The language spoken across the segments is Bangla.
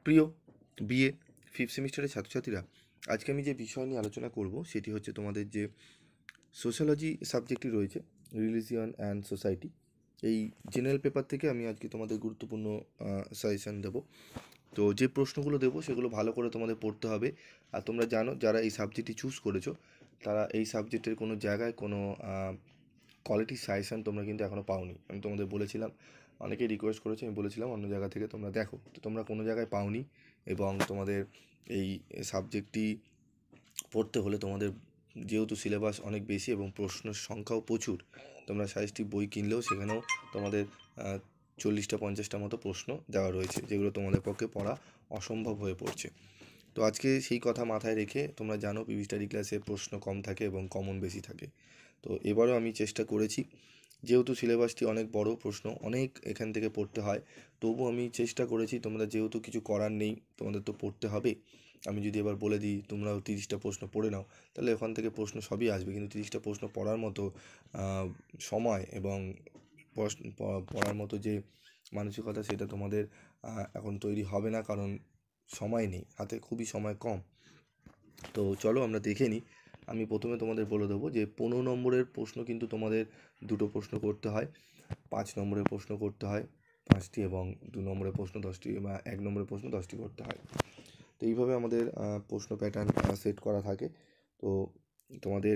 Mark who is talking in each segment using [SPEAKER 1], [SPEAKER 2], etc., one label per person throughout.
[SPEAKER 1] প্রিয় বিএ ফিফথ সেমিস্টারের ছাত্রছাত্রীরা, আজকে আমি যে বিষয় নিয়ে আলোচনা করব সেটি হচ্ছে তোমাদের যে সোশ্যোলজি সাবজেক্টটি রয়েছে, রিলিজিয়ন অ্যান্ড সোসাইটি। এই জেনারেল পেপার থেকে আমি আজকে তোমাদের গুরুত্বপূর্ণ সাজেশান দেবো। তো যে প্রশ্নগুলো দেবো সেগুলো ভালো করে তোমাদের পড়তে হবে। আর তোমরা জানো, যারা এই সাবজেক্টটি চুজ করেছো তারা এই সাবজেক্টের কোনো জায়গায় কোনো কোয়ালিটি সাজেশান তোমরা কিন্তু এখনও পাওনি। আমি তোমাদের বলেছিলাম, অনেকেই রিকোয়েস্ট করেছে, আমি বলেছিলাম অন্য জায়গা থেকে তোমরা দেখো। তো তোমরা কোনো জায়গায় পাওনি, এবং তোমাদের এই সাবজেক্টটি পড়তে হলে তোমাদের যেহেতু সিলেবাস অনেক বেশি এবং প্রশ্নের সংখ্যাও প্রচুর, তোমরা সাজেস্টিভ বই কিনলেও সেখানেও তোমাদের 40-50টা মতো প্রশ্ন দেওয়া রয়েছে, যেগুলো তোমাদের পক্ষে পড়া অসম্ভব হয়ে পড়ছে। তো আজকে সেই কথা মাথায় রেখে, তোমরা জানো পিভি স্টাডি ক্লাসে প্রশ্ন কম থাকে এবং কমন বেশি থাকে। তো এবারও আমি চেষ্টা করেছি, যেহেতু সিলেবাসটি অনেক বড়, প্রশ্ন অনেক এখান থেকে পড়তে হয়, তবু আমি চেষ্টা করেছি। তোমরা যেহেতু কিছু করার নেই, তোমাদের তো পড়তে হবে। আমি যদি এবার বলে দিই তোমরাও 30টা প্রশ্ন পড়ে নাও, তাহলে ওখান থেকে প্রশ্ন সবই আসবে, কিন্তু 30টা প্রশ্ন পড়ার মতো সময় এবং পড়ার মতো যে মানসিকতা, সেটা তোমাদের এখন তৈরি হবে না, কারণ সময় নেই হাতে, খুবই সময় কম। তো চলো আমরা দেখে নিই। আমি প্রথমে তোমাদের বলে দেবো যে 15 নম্বরের প্রশ্ন কিন্তু তোমাদের দুটো প্রশ্ন করতে হয়, 5 নম্বরের প্রশ্ন করতে হয় 5টি, এবং 2 নম্বরের প্রশ্ন 10টি, বা 1 নম্বরের প্রশ্ন 10টি করতে হয়। তো এইভাবে আমাদের প্রশ্ন প্যাটার্ন সেট করা থাকে। তো তোমাদের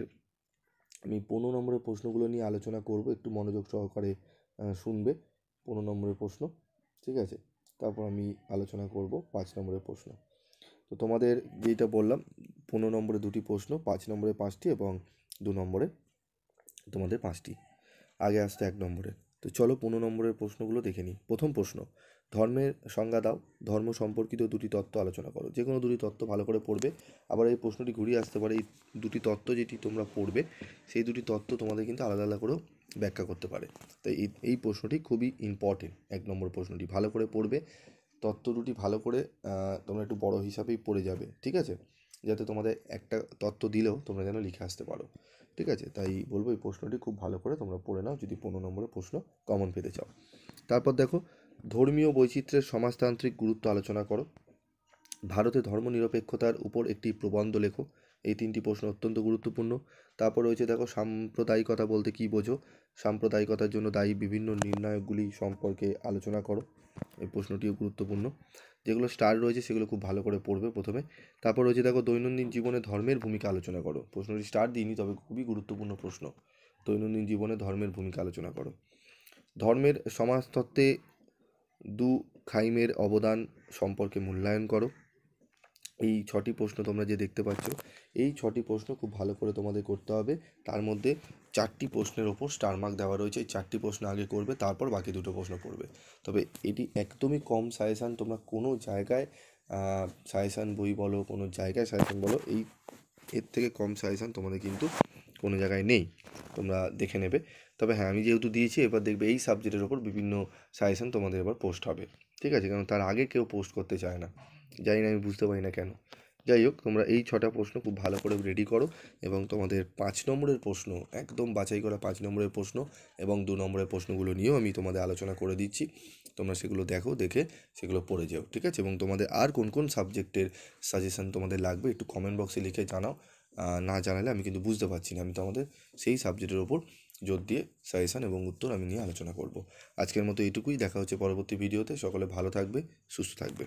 [SPEAKER 1] আমি 15 নম্বরের প্রশ্নগুলো নিয়ে আলোচনা করব, একটু মনোযোগ সহকারে শুনবে 15 নম্বরের প্রশ্ন, ঠিক আছে? তারপর আমি আলোচনা করব 5 নম্বরের প্রশ্ন। তো তোমাদের যেটা বললাম, 15 নম্বরে 2টি প্রশ্ন, 5 নম্বরে 5টি, এবং 2 নম্বরে তোমাদের 5টি। আগে আসতে 1 নম্বরে। তো চলো 15 নম্বরের প্রশ্নগুলো দেখে নিই। প্রথম প্রশ্ন, ধর্মের সংজ্ঞা দাও, ধর্ম সম্পর্কিত 2টি তত্ত্ব আলোচনা করো। যে কোনো 2টি তত্ত্ব ভালো করে পড়বে। আবার এই প্রশ্নটি ঘুরিয়ে আসতে পারে, এই 2টি তত্ত্ব যেটি তোমরা পড়বে, সেই 2টি তত্ত্ব তোমাদের কিন্তু আলাদা আলাদা করেও ব্যাখ্যা করতে পারে। তাই এই প্রশ্নটি খুবই ইম্পর্টেন্ট। 1 নম্বর প্রশ্নটি ভালো করে পড়বে। তত্ত্ব দুটি ভালো করে তোমরা একটু বড় হিসাবেই পড়ে যাবে, ঠিক আছে? যাতে তোমাদের একটা তত্ত্ব দিলেও তোমরা যেন লিখে আসতে পারো, ঠিক আছে? তাই বলবো এই প্রশ্নটি খুব ভালো করে তোমরা পড়ে নাও, যদি 15 নম্বরের প্রশ্ন কমন পেতে চাও। তারপর দেখো, ধর্মীয় বৈচিত্র্যের সমাজতান্ত্রিক গুরুত্ব আলোচনা করো। ভারতে ধর্মনিরপেক্ষতার উপর একটি প্রবন্ধ লেখো। এই 3টি প্রশ্ন অত্যন্ত গুরুত্বপূর্ণ। তারপর রয়েছে দেখো, সাম্প্রদায়িকতা বলতে কী বোঝো, সাম্প্রদায়িকতার জন্য দায়ী বিভিন্ন নির্ণায়কগুলি সম্পর্কে আলোচনা করো। এই প্রশ্নটিও গুরুত্বপূর্ণ। যেগুলো স্টার রয়েছে সেগুলো খুব ভালো করে পড়বে প্রথমে। তারপর রয়েছে দেখো, দৈনন্দিন জীবনে ধর্মের ভূমিকা আলোচনা করো। প্রশ্নটি স্টার দিইনি, তবে খুবই গুরুত্বপূর্ণ প্রশ্ন। দৈনন্দিন জীবনে ধর্মের ভূমিকা আলোচনা করো। ধর্মের সমাজতত্ত্বে দুখাইমের অবদান সম্পর্কে মূল্যায়ন করো। এই 6টি প্রশ্ন তোমরা যে দেখতে পাচ্ছ, এই 6টি প্রশ্ন খুব ভালো করে তোমাদের করতে হবে। তার মধ্যে 4টি প্রশ্নের ওপর স্টার মার্ক দেওয়া রয়েছে। এই 4টি প্রশ্ন আগে করবে, তারপর বাকি 2টো প্রশ্ন পড়বে। তবে এটি একদমই কম সাজেশান। তোমরা কোনো জায়গায় সাজেশান বই বলো, কোনো জায়গায় সাজেশান বলো, এর থেকে কম সাজেশান তোমাদের কিন্তু কোনো জায়গায় নেই, তোমরা দেখে নেবে। তবে হ্যাঁ, আমি যেহেতু দিয়েছি, এবার দেখবে এই সাবজেক্টের ওপর বিভিন্ন সাজেশান তোমাদের এবার পোস্ট হবে, ঠিক আছে? কারণ তার আগে কেউ পোস্ট করতে চায় না, জানি না, আমি বুঝতে পারি না কেন। যাই হোক, তোমরা এই 6টা প্রশ্ন খুব ভালো করে রেডি করো, এবং তোমাদের 5 নম্বরের প্রশ্ন, একদম বাছাই করা 5 নম্বরের প্রশ্ন এবং 2 নম্বরের প্রশ্নগুলো নিয়েও আমি তোমাদের আলোচনা করে দিচ্ছি। তোমরা সেগুলো দেখো, দেখে সেগুলো পড়ে যাও, ঠিক আছে? এবং তোমাদের আর কোন কোন সাবজেক্টের সাজেশান তোমাদের লাগবে একটু কমেন্ট বক্সে লিখে জানাও। না জানালে আমি কিন্তু বুঝতে পারছি না। আমি তোমাদের সেই সাবজেক্টের ওপর জোর দিয়ে সাজেশান এবং উত্তর আমি নিয়ে আলোচনা করব। আজকের মতো এইটুকুই। দেখা হচ্ছে পরবর্তী ভিডিওতে। সকলে ভালো থাকবে, সুস্থ থাকবে।